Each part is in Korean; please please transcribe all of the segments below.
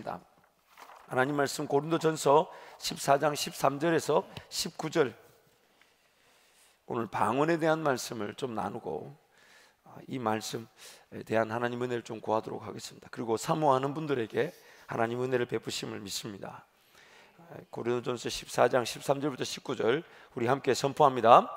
보겠습니다. 하나님 말씀 고린도전서 14장 13절에서 19절, 오늘 방언에 대한 말씀을 좀 나누고 이 말씀에 대한 하나님 은혜를 좀 구하도록 하겠습니다. 그리고 사모하는 분들에게 하나님 은혜를 베푸심을 믿습니다. 고린도전서 14장 13절부터 19절 우리 함께 선포합니다.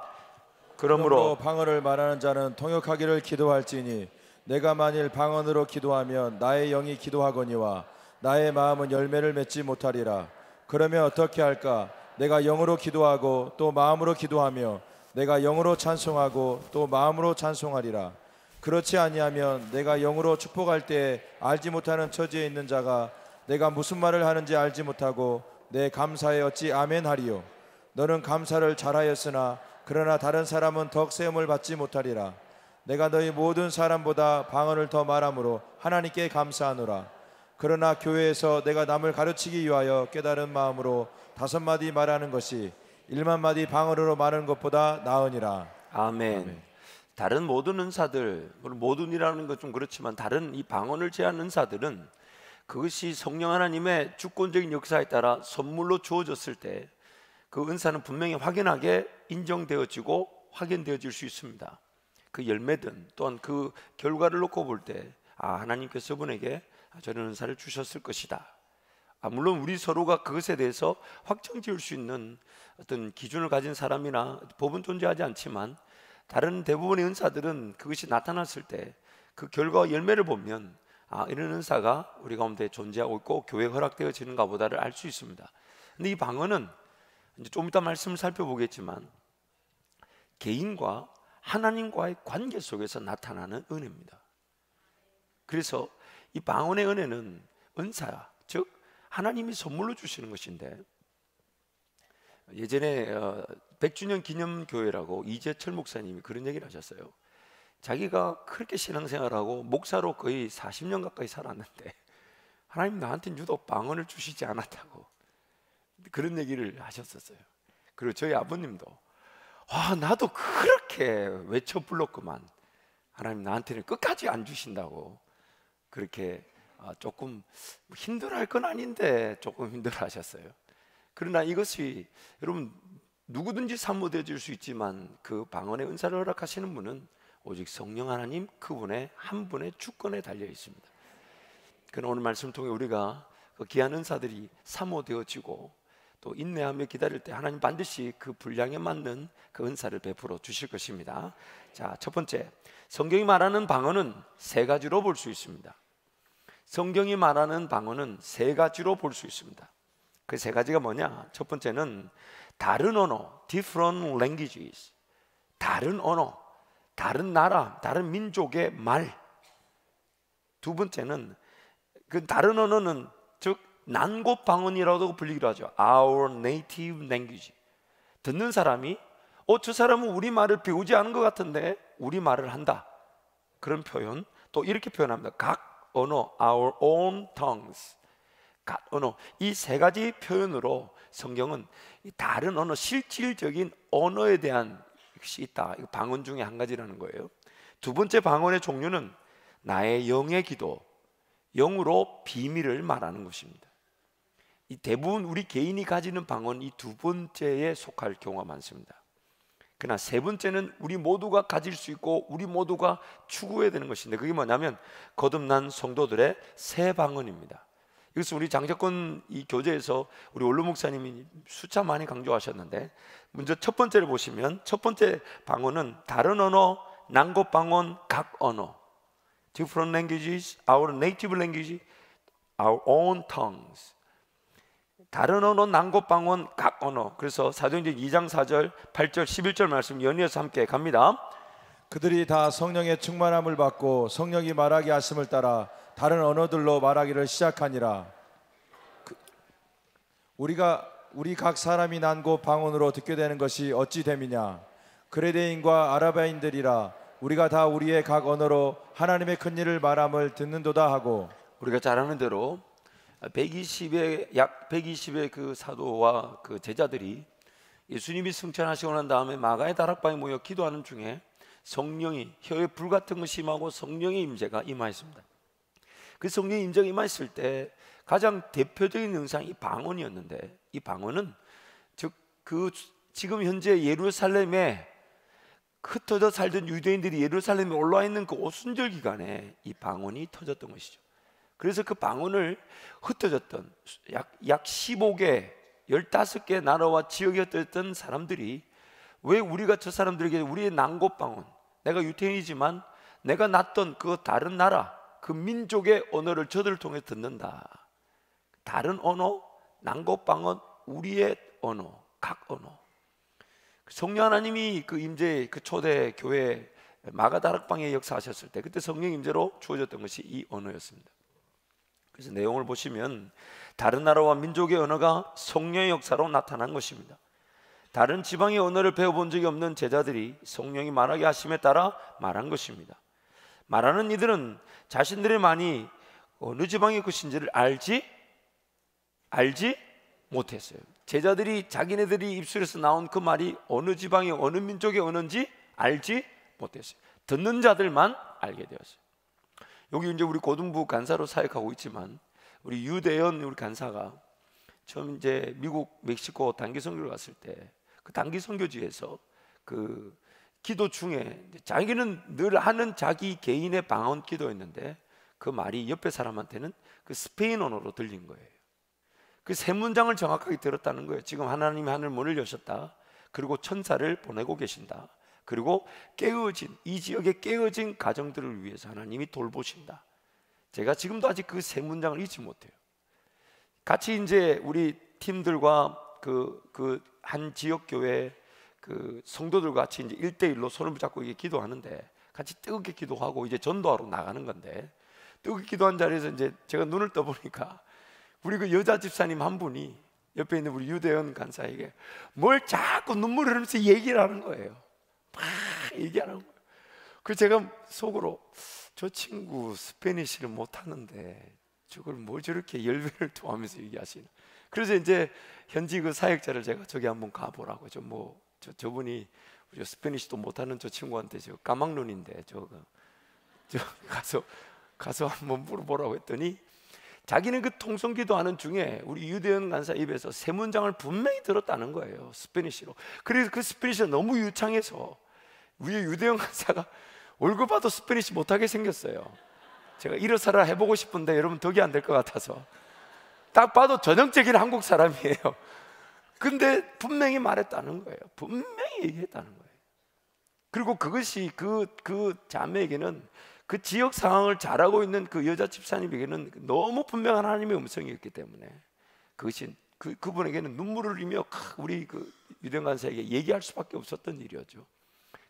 그러므로 방언을 말하는 자는 통역하기를 기도할지니 내가 만일 방언으로 기도하면 나의 영이 기도하거니와 나의 마음은 열매를 맺지 못하리라. 그러면 어떻게 할까? 내가 영으로 기도하고 또 마음으로 기도하며 내가 영으로 찬송하고 또 마음으로 찬송하리라. 그렇지 아니하면 내가 영으로 축복할 때 알지 못하는 처지에 있는 자가 내가 무슨 말을 하는지 알지 못하고 내 감사에 어찌 아멘 하리요. 너는 감사를 잘하였으나 그러나 다른 사람은 덕 세움을 받지 못하리라. 내가 너희 모든 사람보다 방언을 더 말함으로 하나님께 감사하노라. 그러나 교회에서 내가 남을 가르치기 위하여 깨달은 마음으로 5마디 말하는 것이 1만마디 방언으로 말하는 것보다 나으니라. 아멘. 다른 모든 은사들, 물론 모든이라는 것 좀 그렇지만 다른 이 방언을 제한 은사들은 그것이 성령 하나님의 주권적인 역사에 따라 선물로 주어졌을 때 그 은사는 분명히 확연하게 인정되어지고 확인되어질 수 있습니다. 그 열매든 또한 그 결과를 놓고 볼 때 하나님께서 저분에게 저런 은사를 주셨을 것이다. 물론 우리 서로가 그것에 대해서 확정 지을 수 있는 어떤 기준을 가진 사람이나 법은 존재하지 않지만 다른 대부분의 은사들은 그것이 나타났을 때 그 결과와 열매를 보면 이런 은사가 우리 가운데 존재하고 있고 교회에 허락되어지는가 보다를 알 수 있습니다. 근데 이 방언은 이제 좀 이따 말씀을 살펴보겠지만 개인과 하나님과의 관계 속에서 나타나는 은혜입니다. 그래서 이 방언의 은혜는 은사, 즉 하나님이 선물로 주시는 것인데, 예전에 100주년 기념교회라고 이재철 목사님이 그런 얘기를 하셨어요. 자기가 그렇게 신앙생활하고 목사로 거의 40년 가까이 살았는데 하나님 나한테는 유독 방언을 주시지 않았다고 그런 얘기를 하셨었어요. 그리고 저희 아버님도 나도 그렇게 외쳐 불렀구만, 하나님 나한테는 끝까지 안 주신다고 그렇게 조금 힘들어할 건 아닌데 조금 힘들어 하셨어요. 그러나 이것이 여러분 누구든지 사모되어질 수 있지만 그 방언의 은사를 허락하시는 분은 오직 성령 하나님 그분의 한 분의 주권에 달려 있습니다. 그러나 오늘 말씀을 통해 우리가 그 귀한 은사들이 사모되어지고 또 인내하며 기다릴 때 하나님 반드시 그 분량에 맞는 그 은사를 베풀어 주실 것입니다. 자, 첫 번째, 성경이 말하는 방언은 3가지로 볼 수 있습니다. 성경이 말하는 방언은 3가지로 볼 수 있습니다. 그 3가지가 뭐냐? 첫 번째는 다른 언어, different languages, 다른 언어, 다른 나라, 다른 민족의 말. 두 번째는 그 다른 언어는 즉 난곳 방언이라고 불리기도 하죠. Our native language. 듣는 사람이 저 사람은 우리 말을 배우지 않은 것 같은데 우리 말을 한다, 그런 표현. 또 이렇게 표현합니다. 각 언어, our own tongues. 각 언어, 이 3가지 표현으로 성경은 이 다른 언어, 실질적인 언어에 대한 것이 있다. 이거 방언 중에 한 가지라는 거예요. 두 번째 방언의 종류는 나의 영의 기도, 영으로 비밀을 말하는 것입니다. 이 대부분 우리 개인이 가지는 방언 이 두 번째에 속할 경우가 많습니다. 그러나 3번째는 우리 모두가 가질 수 있고 우리 모두가 추구해야 되는 것인데, 그게 뭐냐면 거듭난 성도들의 새 방언입니다. 이것은 우리 장제권 이 교재에서 우리 원로 목사님이 수차 많이 강조하셨는데, 먼저 첫 번째를 보시면 첫 번째 방언은 다른 언어, 난곳 방언, 각 언어, different languages, our native language, our own tongues. 다른 언어, 난곳 방언, 각 언어. 그래서 사도행전 2장 4절, 8절, 11절 말씀 연이어서 함께 갑니다. 그들이 다 성령의 충만함을 받고 성령이 말하게 하심을 따라 다른 언어들로 말하기를 시작하니라. 우리 각 사람이 난곳 방언으로 듣게 되는 것이 어찌 됨이냐? 그레데인과 아라바인들이라 우리가 다 우리의 각 언어로 하나님의 큰 일을 말함을 듣는도다 하고, 우리가 잘 아는 대로 약 120의 그 사도와 그 제자들이 예수님이 승천하시고 난 다음에 마가의 다락방에 모여 기도하는 중에 성령이 혀에 불 같은 것이 임하고 성령의 임재가 임하였습니다. 그 성령의 임재가 임하였을 때 가장 대표적인 영상이 방언이었는데, 이 방언은 즉 그 지금 현재 예루살렘에 흩어져 살던 유대인들이 예루살렘에 올라와 있는 그 오순절 기간에 이 방언이 터졌던 것이죠. 그래서 그 방언을 흩어졌던 약 15개, 15개 나라와 지역이었던 사람들이, 왜 우리가 저 사람들에게 우리의 난곳 방언, 내가 유태인이지만 내가 났던 그 다른 나라, 그 민족의 언어를 저들을 통해 듣는다. 다른 언어, 난곳 방언, 우리의 언어, 각 언어. 성령 하나님이 그 임재, 그 초대 교회 마가다락방에 역사하셨을 때, 그때 성령 임재로 주어졌던 것이 이 언어였습니다. 그래서 내용을 보시면 다른 나라와 민족의 언어가 성령의 역사로 나타난 것입니다. 다른 지방의 언어를 배워본 적이 없는 제자들이 성령이 말하게 하심에 따라 말한 것입니다. 말하는 이들은 자신들의 말이 어느 지방의 것인지를 알지 못했어요. 제자들이 자기네들이 입술에서 나온 그 말이 어느 지방의 어느 민족의 언어인지 알지 못했어요. 듣는 자들만 알게 되었어요. 여기 이제 우리 고등부 간사로 사역하고 있지만, 우리 유대연 우리 간사가 처음 이제 미국 멕시코 단기 선교를 갔을 때 그 단기 선교지에서 그 기도 중에 자기는 늘 하는 자기 개인의 방언 기도였는데, 그 말이 옆에 사람한테는 그 스페인 언어로 들린 거예요. 그 세 문장을 정확하게 들었다는 거예요. 지금 하나님이 하늘 문을 여셨다, 그리고 천사를 보내고 계신다, 그리고 깨어진 이 지역에 깨어진 가정들을 위해서 하나님이 돌보신다. 제가 지금도 아직 그 세 문장을 잊지 못해요. 같이 이제 우리 팀들과 그 한 지역 교회 그 성도들과 같이 이제 1대1로 손을 붙잡고 이게 기도하는데, 같이 뜨겁게 기도하고 이제 전도하러 나가는 건데, 뜨겁게 기도한 자리에서 이제 제가 눈을 떠보니까 우리 그 여자 집사님 한 분이 옆에 있는 우리 유대연 간사에게 뭘 자꾸 눈물 흘리면서 얘기를 하는 거예요. 막 얘기하는 거예요. 그래서 제가 속으로, 저 친구 스페니쉬를 못하는데 저걸 뭘 저렇게 열변을 토하면서 얘기하시나. 그래서 이제 현지 그 사역자를 제가 저기 한번 가보라고, 저분이 우리 스페니쉬도 못하는 저 친구한테 저 까막눈인데 저 가서 한번 물어보라고 했더니, 자기는 그 통성기도 하는 중에 우리 유대연 간사 입에서 세 문장을 분명히 들었다는 거예요, 스페니쉬로. 그래서 그 스페니쉬가 너무 유창해서 우리 유대연 간사가 얼굴 봐도 스페니쉬 못하게 생겼어요. 제가 일어서라 해보고 싶은데 여러분 덕이 안 될 것 같아서, 딱 봐도 전형적인 한국 사람이에요. 근데 분명히 말했다는 거예요. 분명히 얘기했다는 거예요. 그리고 그것이 그 자매에게는, 그 지역 상황을 잘 알고 있는 그 여자 집사님에게는 너무 분명한 하나님의 음성이었기 때문에, 그것이 그분에게는 눈물을 흘리며 우리 그 유대연 간사에게 얘기할 수밖에 없었던 일이었죠.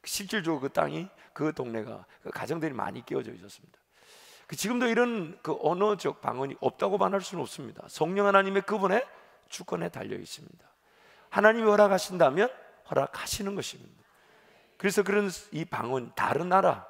실질적으로 그 땅이, 그 동네가, 그 가정들이 많이 깨어져 있었습니다. 지금도 이런 그 언어적 방언이 없다고 말할 수는 없습니다. 성령 하나님의 그분의 주권에 달려 있습니다. 하나님이 허락하신다면 허락하시는 것입니다. 그래서 그런 이 방언, 다른 나라,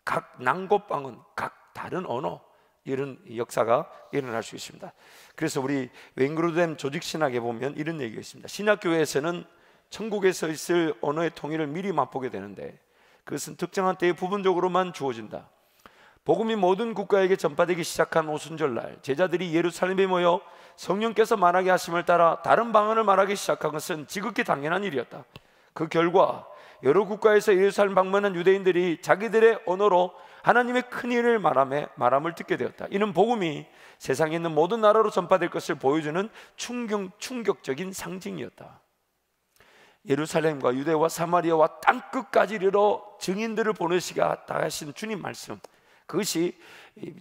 각 난곳 방언, 각 다른 언어, 이런 역사가 일어날 수 있습니다. 그래서 우리 웨인그루덴 조직 신학에 보면 이런 얘기가 있습니다. 신학교회에서는 천국에서 있을 언어의 통일을 미리 맛보게 되는데, 그것은 특정한 때에 부분적으로만 주어진다. 복음이 모든 국가에게 전파되기 시작한 오순절날, 제자들이 예루살렘에 모여 성령께서 말하게 하심을 따라 다른 방언을 말하기 시작한 것은 지극히 당연한 일이었다. 그 결과 여러 국가에서 예루살렘 방문한 유대인들이 자기들의 언어로 하나님의 큰 일을 말함을 듣게 되었다. 이는 복음이 세상에 있는 모든 나라로 전파될 것을 보여주는 충격적인 상징이었다. 예루살렘과 유대와 사마리아와 땅끝까지 이르러 증인들을 보내시가 다 하신 주님 말씀, 그것이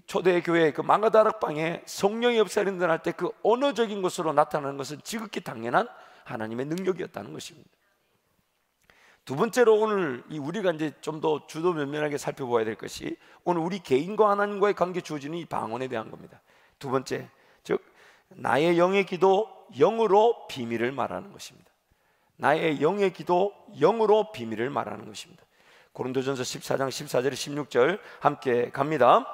초대 교회 그 마가다락방에 성령이 역사를 때 그 언어적인 것으로 나타나는 것은 지극히 당연한 하나님의 능력이었다는 것입니다. 두 번째로 오늘 우리가 이제 좀 더 주도 면밀하게 살펴봐야 될 것이, 오늘 우리 개인과 하나님과의 관계 주어지는 이 방언에 대한 겁니다. 두 번째, 즉 나의 영의 기도, 영으로 비밀을 말하는 것입니다. 나의 영의 기도, 영으로 비밀을 말하는 것입니다. 고린도전서 14장 14절 16절 함께 갑니다.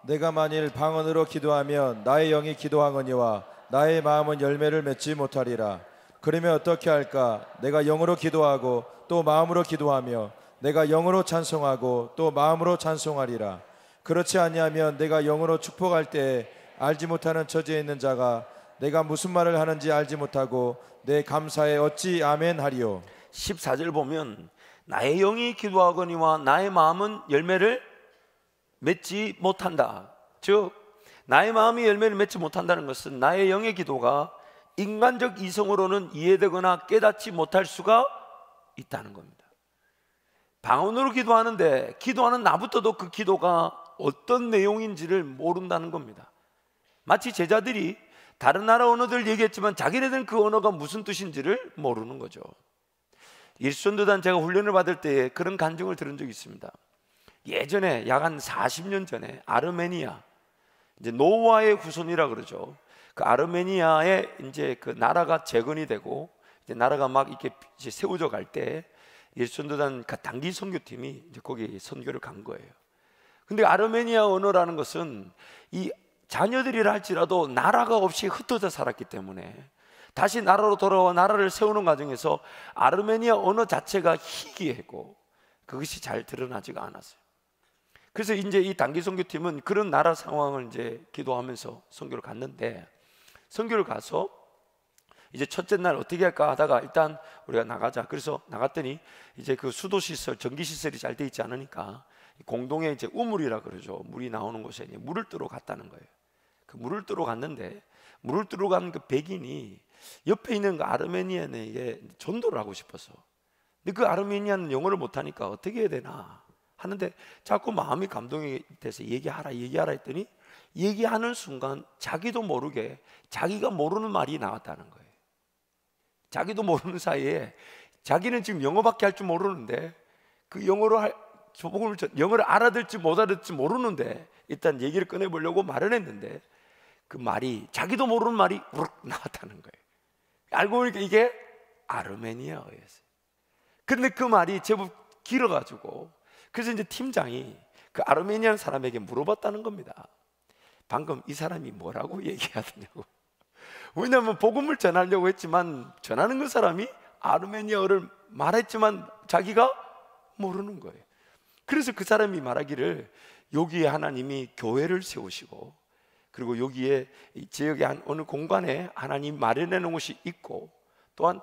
내가 만일 방언으로 기도하면 나의 영이 기도하거니와 나의 마음은 열매를 맺지 못하리라. 그러면 어떻게 할까? 내가 영으로 기도하고 또 마음으로 기도하며 내가 영으로 찬송하고 또 마음으로 찬송하리라. 그렇지 아니하면 내가 영으로 축복할 때에 알지 못하는 처지에 있는 자가 내가 무슨 말을 하는지 알지 못하고 내 감사에 어찌 아멘 하리요. 14절 보면 나의 영이 기도하거니와 나의 마음은 열매를 맺지 못한다. 즉 나의 마음이 열매를 맺지 못한다는 것은 나의 영의 기도가 인간적 이성으로는 이해되거나 깨닫지 못할 수가 있다는 겁니다. 방언으로 기도하는데 기도하는 나부터도 그 기도가 어떤 내용인지를 모른다는 겁니다. 마치 제자들이 다른 나라 언어들 얘기했지만 자기네들은 그 언어가 무슨 뜻인지를 모르는 거죠. 일선도단 제가 훈련을 받을 때 그런 간증을 들은 적이 있습니다. 예전에 약 한 40년 전에 아르메니아, 이제 노아의 후손이라 그러죠. 그 아르메니아에 이제 그 나라가 재건이 되고 이제 나라가 막 이렇게 이제 세워져 갈 때 일선도단 그 단기 선교팀이 이제 거기 선교를 간 거예요. 근데 아르메니아 언어라는 것은 이 자녀들이라 할지라도 나라가 없이 흩어져 살았기 때문에 다시 나라로 돌아와 나라를 세우는 과정에서 아르메니아 언어 자체가 희귀했고 그것이 잘 드러나지가 않았어요. 그래서 이제 이 단기 선교팀은 그런 나라 상황을 이제 기도하면서 선교를 갔는데, 선교를 가서 이제 첫째 날 어떻게 할까 하다가 일단 우리가 나가자. 그래서 나갔더니 이제 그 수도 시설, 전기 시설이 잘 돼 있지 않으니까 공동에 이제 우물이라 그러죠. 물이 나오는 곳에 이제 물을 뜨러 갔다는 거예요. 그 물을 뜨러 갔는데 물을 뜨러 간 그 백인이 옆에 있는 그 아르메니아에게 전도를 하고 싶어서, 근데 그 아르메니아는 영어를 못하니까 어떻게 해야 되나 하는데 자꾸 마음이 감동이 돼서 얘기하라 했더니 얘기하는 순간 자기도 모르게 자기가 모르는 말이 나왔다는 거예요. 자기도 모르는 사이에 자기는 지금 영어밖에 할 줄 모르는데 그 영어를 알아들지 못 알아들지 모르는데 일단 얘기를 꺼내보려고 말을 했는데 그 말이, 자기도 모르는 말이 우르륵 나왔다는 거예요. 알고 보니까 이게 아르메니아어였어요. 그런데 그 말이 제법 길어가지고 그래서 이제 팀장이 그 아르메니안 사람에게 물어봤다는 겁니다. 방금 이 사람이 뭐라고 얘기하더냐고. 왜냐하면 복음을 전하려고 했지만 전하는 그 사람이 아르메니아어를 말했지만 자기가 모르는 거예요. 그래서 그 사람이 말하기를 여기에 하나님이 교회를 세우시고 그리고 여기에 이 지역의 어느 공간에 하나님 마련해 놓은 곳이 있고, 또한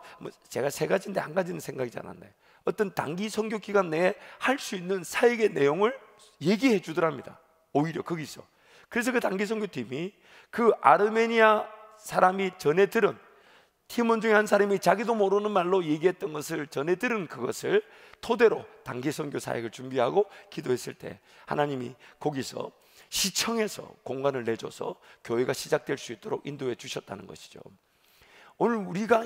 제가 세 가지인데 한 가지는 생각이 잘 안 나요. 어떤 단기 선교 기간 내에 할 수 있는 사역의 내용을 얘기해 주더랍니다. 오히려 거기서. 그래서 그 단기 선교팀이 그 아르메니아 사람이 전에 들은, 팀원 중에 한 사람이 자기도 모르는 말로 얘기했던 것을 전에 들은 그것을 토대로 단기 선교 사역을 준비하고 기도했을 때 하나님이 거기서 시청에서 공간을 내줘서 교회가 시작될 수 있도록 인도해 주셨다는 것이죠. 오늘 우리가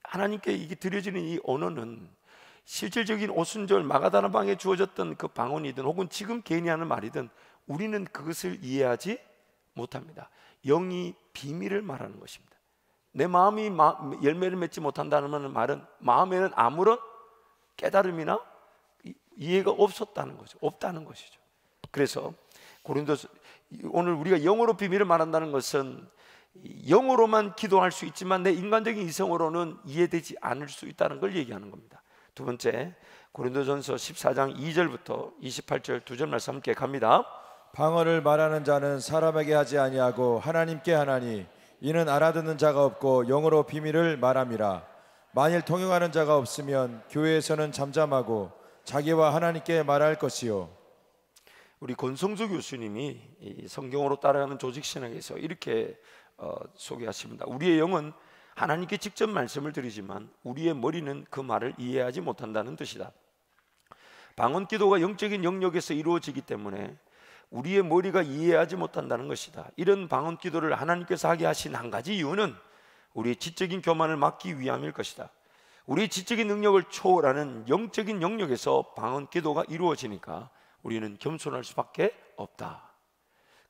하나님께 이게 드려지는 이 언어는 실질적인 오순절 마가다나방에 주어졌던 그 방언이든 혹은 지금 개인이 하는 말이든 우리는 그것을 이해하지 못합니다. 영이 비밀을 말하는 것입니다. 내 마음이 열매를 맺지 못한다는 말은 마음에는 아무런 깨달음이나 이해가 없다는 것이죠. 그래서 고린도서, 오늘 우리가 영어로 비밀을 말한다는 것은 영어로만 기도할 수 있지만 내 인간적인 이성으로는 이해되지 않을 수 있다는 걸 얘기하는 겁니다. 두 번째, 고린도전서 14장 2절부터 28절 두 절 말씀 함께 갑니다. 방언을 말하는 자는 사람에게 하지 아니하고 하나님께 하나니 이는 알아듣는 자가 없고 영어로 비밀을 말함이라. 만일 통역하는 자가 없으면 교회에서는 잠잠하고 자기와 하나님께 말할 것이요. 우리 권성수 교수님이 이 성경으로 따라가는 조직신학에서 이렇게 소개하십니다. 우리의 영은 하나님께 직접 말씀을 드리지만 우리의 머리는 그 말을 이해하지 못한다는 뜻이다. 방언 기도가 영적인 영역에서 이루어지기 때문에 우리의 머리가 이해하지 못한다는 것이다. 이런 방언 기도를 하나님께서 하게 하신 한 가지 이유는 우리의 지적인 교만을 막기 위함일 것이다. 우리의 지적인 능력을 초월하는 영적인 영역에서 방언 기도가 이루어지니까 우리는 겸손할 수밖에 없다.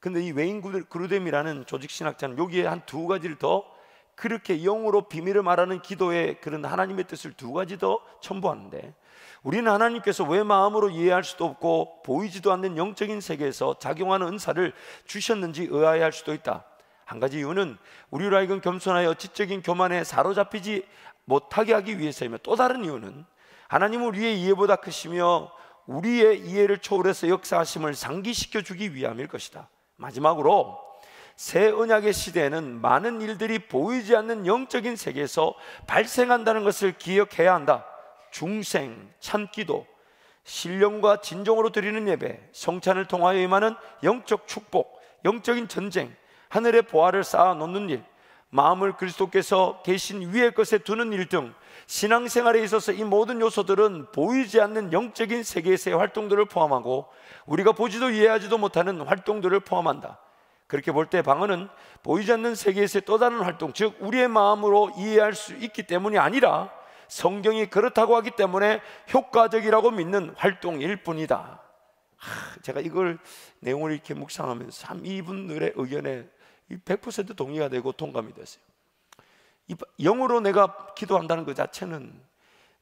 근데 이 웨인 그루뎀이라는 조직신학자는 여기에 한 두 가지를 더, 그렇게 영으로 비밀을 말하는 기도의 그런 하나님의 뜻을 두 가지 더 첨부하는데, 우리는 하나님께서 왜 마음으로 이해할 수도 없고 보이지도 않는 영적인 세계에서 작용하는 은사를 주셨는지 의아해할 수도 있다. 한 가지 이유는 우리로 하여금 겸손하여 지적인 교만에 사로잡히지 못하게 하기 위해서이며, 또 다른 이유는 하나님은 우리의 이해보다 크시며 우리의 이해를 초월해서 역사하심을 상기시켜 주기 위함일 것이다. 마지막으로 새 언약의 시대에는 많은 일들이 보이지 않는 영적인 세계에서 발생한다는 것을 기억해야 한다. 중생, 참기도, 신령과 진정으로 드리는 예배, 성찬을 통하여 임하는 영적 축복, 영적인 전쟁, 하늘의 보화를 쌓아 놓는 일, 마음을 그리스도께서 계신 위의 것에 두는 일 등 신앙생활에 있어서 이 모든 요소들은 보이지 않는 영적인 세계에서의 활동들을 포함하고 우리가 보지도 이해하지도 못하는 활동들을 포함한다. 그렇게 볼 때 방언은 보이지 않는 세계에서의 또 다른 활동, 즉 우리의 마음으로 이해할 수 있기 때문이 아니라 성경이 그렇다고 하기 때문에 효과적이라고 믿는 활동일 뿐이다. 제가 이걸 내용을 이렇게 묵상하면서 참 이분들의 의견에 100% 동의가 되고 동감이 됐어요. 영으로 내가 기도한다는 것 자체는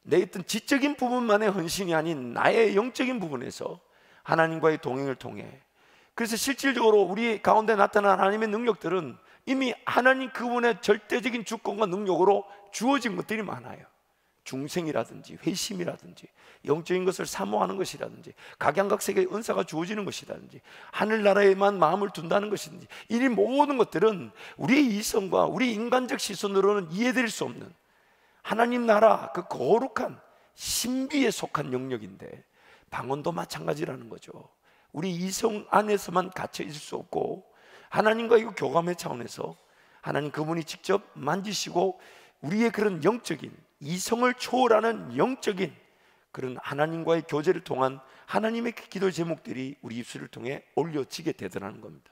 내 어떤 지적인 부분만의 헌신이 아닌 나의 영적인 부분에서 하나님과의 동행을 통해, 그래서 실질적으로 우리 가운데 나타난 하나님의 능력들은 이미 하나님 그분의 절대적인 주권과 능력으로 주어진 것들이 많아요. 중생이라든지 회심이라든지 영적인 것을 사모하는 것이라든지 각양각색의 은사가 주어지는 것이라든지 하늘나라에만 마음을 둔다는 것이든지, 이 모든 것들은 우리의 이성과 우리 인간적 시선으로는 이해될 수 없는 하나님 나라 그 거룩한 신비에 속한 영역인데, 방언도 마찬가지라는 거죠. 우리 이성 안에서만 갇혀 있을 수 없고 하나님과 이 교감의 차원에서 하나님 그분이 직접 만지시고 우리의 그런 영적인 이성을 초월하는 영적인 그런 하나님과의 교제를 통한 하나님의 기도 제목들이 우리 입술을 통해 올려지게 되더라는 겁니다.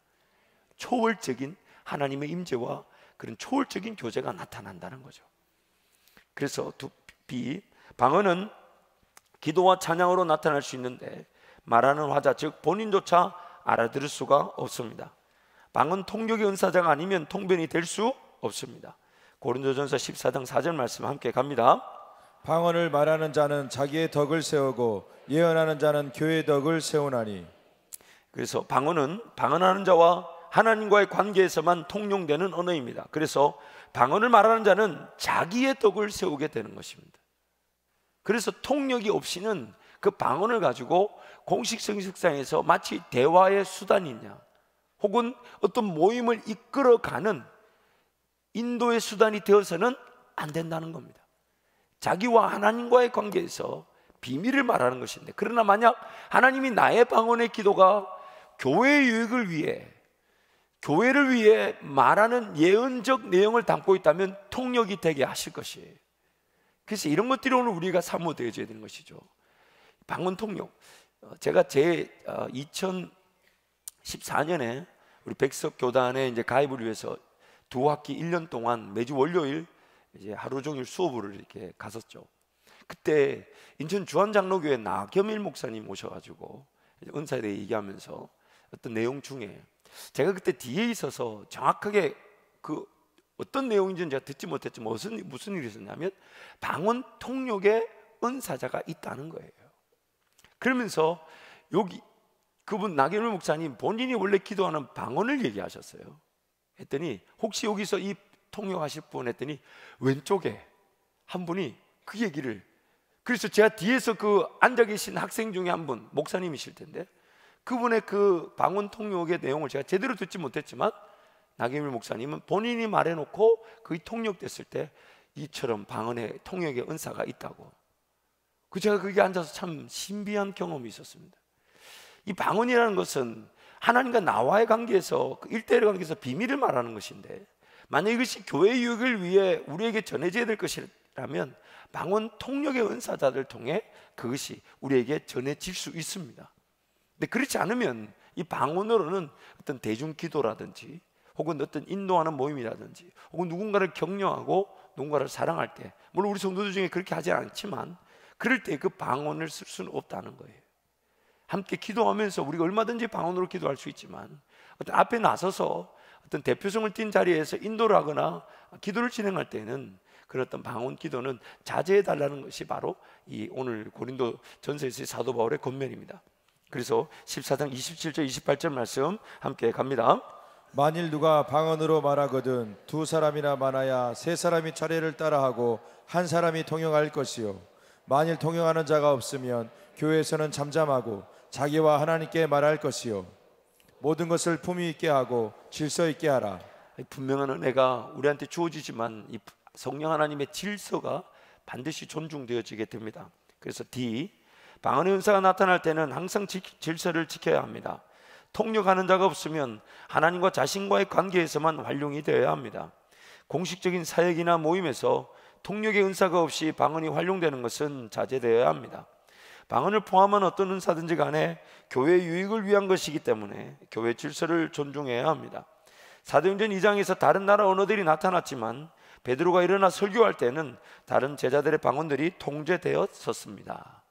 초월적인 하나님의 임재와 그런 초월적인 교제가 나타난다는 거죠. 그래서 방언은 기도와 찬양으로 나타날 수 있는데 말하는 화자, 즉 본인조차 알아들을 수가 없습니다. 방언 통역의 은사자가 아니면 통변이 될 수 없습니다. 고린도전서 14장 4절 말씀 함께 갑니다. 방언을 말하는 자는 자기의 덕을 세우고 예언하는 자는 교회의 덕을 세우나니. 그래서 방언은 방언하는 자와 하나님과의 관계에서만 통용되는 언어입니다. 그래서 방언을 말하는 자는 자기의 덕을 세우게 되는 것입니다. 그래서 통역이 없이는 그 방언을 가지고 공식 성식상에서 마치 대화의 수단이냐 혹은 어떤 모임을 이끌어가는 인도의 수단이 되어서는 안 된다는 겁니다. 자기와 하나님과의 관계에서 비밀을 말하는 것인데, 그러나 만약 하나님이 나의 방언의 기도가 교회의 유익을 위해, 교회를 위해 말하는 예언적 내용을 담고 있다면 통역이 되게 하실 것이에요. 그래서 이런 것들이 오늘 우리가 사모되어져야 되는 것이죠. 방언 통역, 제가 제 2014년에 우리 백석 교단에 이제 가입을 위해서 2학기 1년 동안 매주 월요일 이제 하루 종일 수업을 이렇게 갔었죠. 그때 인천 주한장로교회 나겸일 목사님 오셔가지고 은사에 대해 얘기하면서 어떤 내용 중에 제가 그때 뒤에 있어서 정확하게 그 어떤 내용인지는 제가 듣지 못했지만 무슨 일이 있었냐면 방언 통역의 은사자가 있다는 거예요. 그러면서 여기 그분 나겸일 목사님 본인이 원래 기도하는 방언을 얘기하셨어요. 했더니 혹시 여기서 이 통역하실 분 했더니 왼쪽에 한 분이 그 얘기를, 그래서 제가 뒤에서 그 앉아 계신 학생 중에 한 분, 목사님이실 텐데 그분의 그 방언 통역의 내용을 제가 제대로 듣지 못했지만 나겸일 목사님은 본인이 말해놓고 그게 통역됐을 때 이처럼 방언의 통역의 은사가 있다고. 제가 거기 앉아서 참 신비한 경험이 있었습니다. 이 방언이라는 것은 하나님과 나와의 관계에서 그 1대1 관계에서 비밀을 말하는 것인데, 만약 이것이 교회 유익을 위해 우리에게 전해져야 될 것이라면 방언 통역의 은사자들을 통해 그것이 우리에게 전해질 수 있습니다. 근데 그렇지 않으면 이 방언으로는 어떤 대중기도라든지 혹은 어떤 인도하는 모임이라든지 혹은 누군가를 격려하고 누군가를 사랑할 때, 물론 우리 성도들 중에 그렇게 하지 않지만 그럴 때 그 방언을 쓸 수는 없다는 거예요. 함께 기도하면서 우리가 얼마든지 방언으로 기도할 수 있지만 어떤 앞에 나서서 어떤 대표성을 띈 자리에서 인도를 하거나 기도를 진행할 때는 그런 어떤 방언 기도는 자제해 달라는 것이 바로 이 오늘 고린도 전서에서의 사도 바울의 권면입니다. 그래서 14장 27절 28절 말씀 함께 갑니다. 만일 누가 방언으로 말하거든 두 사람이나 많아야 세 사람이 차례를 따라하고 한 사람이 통역할 것이요, 만일 통역하는 자가 없으면 교회에서는 잠잠하고 자기와 하나님께 말할 것이요. 모든 것을 품위 있게 하고 질서 있게 하라. 분명한 은혜가 우리한테 주어지지만 이 성령 하나님의 질서가 반드시 존중되어지게 됩니다. 그래서 D, 방언의 은사가 나타날 때는 항상 질서를 지켜야 합니다. 통역하는 자가 없으면 하나님과 자신과의 관계에서만 활용이 되어야 합니다. 공식적인 사역이나 모임에서 통역의 은사가 없이 방언이 활용되는 것은 자제되어야 합니다. 방언을 포함한 어떤 은사든지 간에 교회 유익을 위한 것이기 때문에 교회 질서를 존중해야 합니다. 사도행전 2장에서 다른 나라 언어들이 나타났지만 베드로가 일어나 설교할 때는 다른 제자들의 방언들이 통제되었었습니다.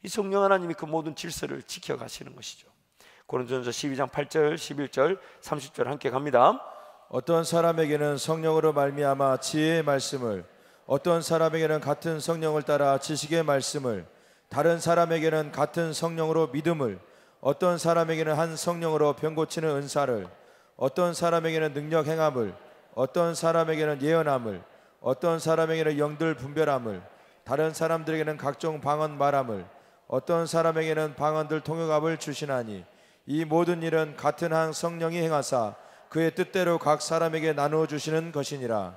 이 성령 하나님이 그 모든 질서를 지켜가시는 것이죠. 고린도전서 12장 8절, 11절, 30절 함께 갑니다. 어떤 사람에게는 성령으로 말미암아 지혜의 말씀을, 어떤 사람에게는 같은 성령을 따라 지식의 말씀을, 다른 사람에게는 같은 성령으로 믿음을, 어떤 사람에게는 한 성령으로 병 고치는 은사를, 어떤 사람에게는 능력 행함을, 어떤 사람에게는 예언함을, 어떤 사람에게는 영들 분별함을, 다른 사람들에게는 각종 방언 말함을, 어떤 사람에게는 방언들 통역함을 주시나니 이 모든 일은 같은 한 성령이 행하사 그의 뜻대로 각 사람에게 나누어 주시는 것이니라.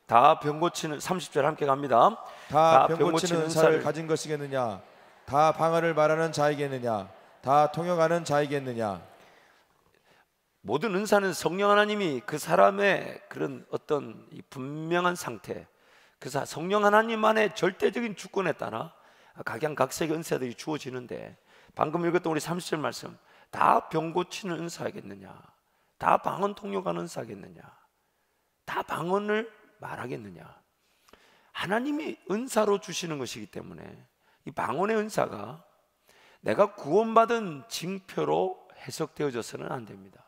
다 병 고치는 30절 함께 갑니다. 다 병 고치는 은사를 가진 것이겠느냐? 다 방언을 말하는 자이겠느냐? 다 통역하는 자이겠느냐? 모든 은사는 성령 하나님이 그 사람의 그런 어떤 이 분명한 상태, 그 성령 하나님만의 절대적인 주권에 따라 각양각색의 은사들이 주어지는데, 방금 읽었던 우리 30절 말씀, 다 병 고치는 은사겠느냐? 다 방언 통역하는 은사겠느냐? 다 방언을 말하겠느냐? 하나님이 은사로 주시는 것이기 때문에 이 방언의 은사가 내가 구원받은 징표로 해석되어져서는 안 됩니다.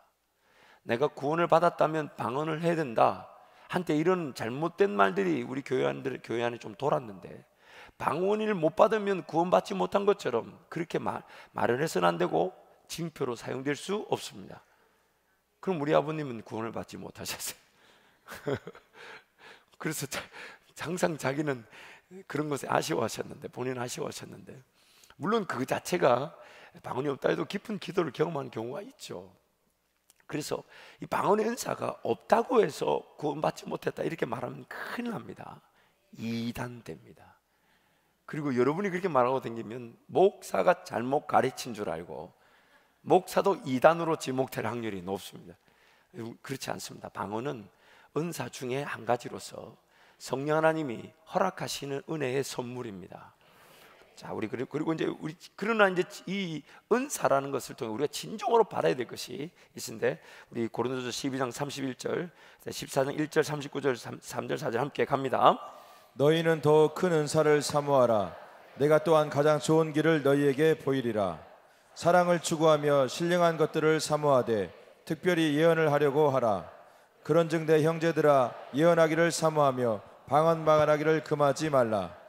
내가 구원을 받았다면 방언을 해야 된다. 한때 이런 잘못된 말들이 우리 교회 안에 좀 돌았는데, 방언을 못 받으면 구원받지 못한 것처럼 그렇게 말을 해서는 안 되고 징표로 사용될 수 없습니다. 그럼 우리 아버님은 구원을 받지 못하셨어요. 그래서 항상 자기는 그런 것에 아쉬워하셨는데, 본인은 아쉬워하셨는데, 물론 그 자체가 방언이 없다 해도 깊은 기도를 경험하는 경우가 있죠. 그래서 이 방언의 은사가 없다고 해서 구원받지 못했다 이렇게 말하면 큰일 납니다. 이단됩니다. 그리고 여러분이 그렇게 말하고 다니면 목사가 잘못 가르친 줄 알고 목사도 이단으로 지목될 확률이 높습니다. 그렇지 않습니다. 방언은 은사 중에 한 가지로서 성령 하나님이 허락하시는 은혜의 선물입니다. 자, 그리고 이제 그러나 이제 이 은사라는 것을 통해 우리가 진정으로 받아야 될 것이 있는데, 우리 고린도서 12장 31절, 14장 1절, 39절, 3절, 4절 함께 갑니다. 너희는 더 큰 은사를 사모하라. 내가 또한 가장 좋은 길을 너희에게 보이리라. 사랑을 추구하며 신령한 것들을 사모하되 특별히 예언을 하려고 하라. 그런즉 내 형제들아, 예언하기를 사모하며 방언 말하기를 금하지 말라.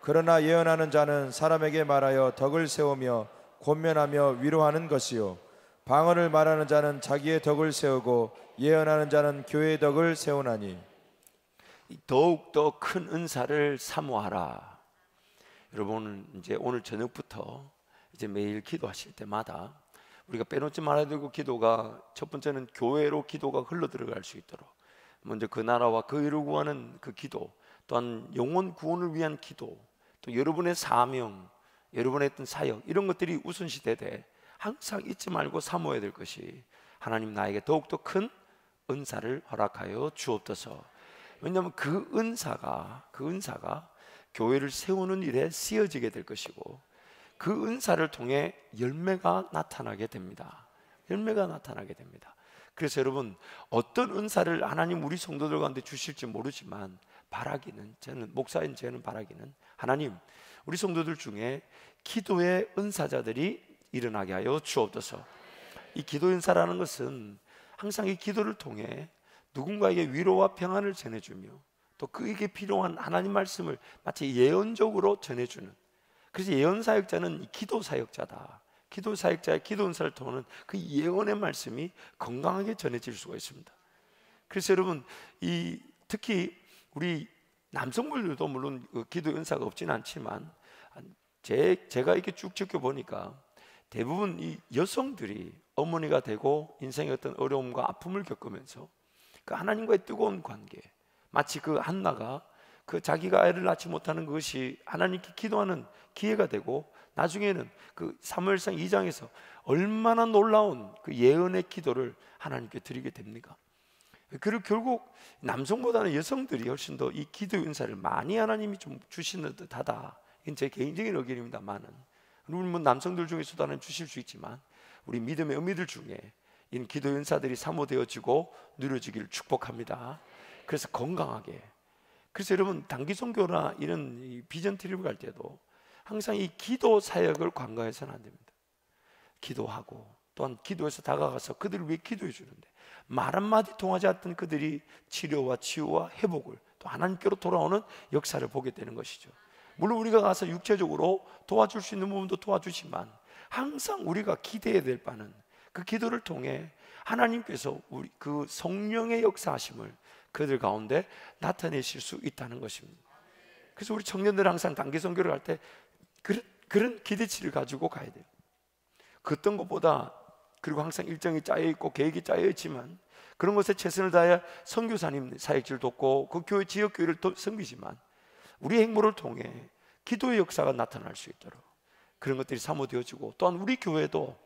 그러나 예언하는 자는 사람에게 말하여 덕을 세우며 권면하며 위로하는 것이요, 방언을 말하는 자는 자기의 덕을 세우고 예언하는 자는 교회의 덕을 세우나니. 더욱더 큰 은사를 사모하라. 여러분은 이제 오늘 저녁부터 이제 매일 기도하실 때마다 우리가 빼놓지 말아야 되고, 기도가 첫 번째는 교회로 기도가 흘러 들어갈 수 있도록 먼저 그 나라와 그 일을 구하는 그 기도, 또한 영혼 구원을 위한 기도, 또 여러분의 사명, 여러분의 어떤 사역, 이런 것들이 우선시되되 항상 잊지 말고 사모해야 될 것이, 하나님 나에게 더욱더 큰 은사를 허락하여 주옵소서. 왜냐하면 그 은사가 교회를 세우는 일에 쓰여지게 될 것이고, 그 은사를 통해 열매가 나타나게 됩니다. 열매가 나타나게 됩니다. 그래서 여러분, 어떤 은사를 하나님 우리 성도들 가운데 주실지 모르지만 바라기는, 저는 목사인 저는 바라기는, 하나님 우리 성도들 중에 기도의 은사자들이 일어나게 하여 주옵소서. 이 기도 은사라는 것은 항상 이 기도를 통해 누군가에게 위로와 평안을 전해주며, 또 그에게 필요한 하나님 말씀을 마치 예언적으로 전해주는, 그래서 예언 사역자는 기도 사역자다. 기도 사역자의 기도 은사를 통하는 그 예언의 말씀이 건강하게 전해질 수가 있습니다. 그래서 여러분, 특히 우리 남성분들도 물론 기도 은사가 없지는 않지만, 제가 이렇게 쭉 지켜보니까 대부분 이 여성들이 어머니가 되고 인생의 어떤 어려움과 아픔을 겪으면서 그 하나님과의 뜨거운 관계, 마치 그 한나가 그 자기가 아이를 낳지 못하는 것이 하나님께 기도하는 기회가 되고, 나중에는 그 사무엘상 2장에서 얼마나 놀라운 그 예언의 기도를 하나님께 드리게 됩니까? 그리고 결국 남성보다는 여성들이 훨씬 더 이 기도 은사를 많이 하나님이 좀 주시는 듯하다. 이건 제 개인적인 의견입니다만은, 물론 남성들 중에서도 하나님 주실 수 있지만 우리 믿음의 어미들 중에 이 기도 은사들이 사모되어지고 누려지기를 축복합니다. 그래서 건강하게, 그래서 여러분 단기 선교나 이런 이 비전 트립을 갈 때도 항상 이 기도 사역을 관가해서는 안 됩니다. 기도하고 또한 기도해서 다가가서 그들을 위해 기도해 주는데, 말 한마디 통하지 않던 그들이 치료와 치유와 회복을 또 하나님께로 돌아오는 역사를 보게 되는 것이죠. 물론 우리가 가서 육체적으로 도와줄 수 있는 부분도 도와주지만, 항상 우리가 기대해야 될 바는 그 기도를 통해 하나님께서 우리 그 성령의 역사하심을 그들 가운데 나타내실 수 있다는 것입니다. 그래서 우리 청년들 항상 단기 선교를 갈 때 그런 기대치를 가지고 가야 돼요. 그 어떤 것보다, 그리고 항상 일정이 짜여 있고 계획이 짜여 있지만 그런 것에 최선을 다해 선교사님 사역지를 돕고 그 교회 지역 교회를 섬기지만, 우리 행보를 통해 기도의 역사가 나타날 수 있도록 그런 것들이 사모되어지고, 또한 우리 교회도